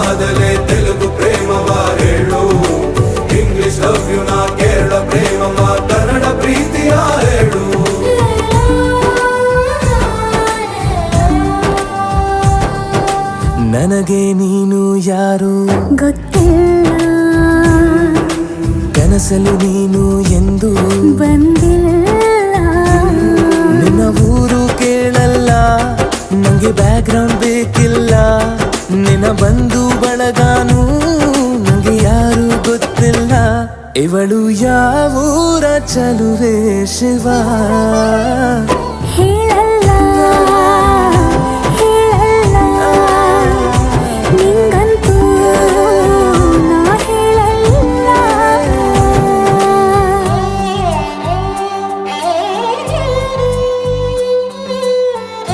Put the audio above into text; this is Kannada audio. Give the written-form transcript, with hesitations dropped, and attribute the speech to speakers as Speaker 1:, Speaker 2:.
Speaker 1: ಆದಲೆ ತೆಲುಗು ಪ್ರೇಮವ ಹೇಳು, ಇಂಗ್ಲಿಷ್ ಲವ್ ಯು ನಾ ಕೇರಳ ಪ್ರೇಮವ ಕನ್ನಡ ಪ್ರೀತಿಯ ಹೇಳು.
Speaker 2: ನನಗೆ ನೀನು ಯಾರು
Speaker 3: ಗೊತ್ತಿಲ್ಲ,
Speaker 2: ಕನಸಲು ನೀನು ಎಂದು
Speaker 3: ಬಂದಿಲ್ಲ.
Speaker 2: ನಿನ್ನ ಊರು ಕೇಳಲ್ಲ, ನಂಗೆ ಬ್ಯಾಕ್ ಗ್ರೌಂಡ್ ಬೇಕಿಲ್ಲ. ನಿನ್ನ ಬಂಧು ಬಳಗಾನು ನಂಗೆ ಯಾರು ಗೊತ್ತಿಲ್ಲ. ಇವಳು ಯಾವೂರ ಚಲುವೆ ಶಿವ
Speaker 3: ಹೇಳ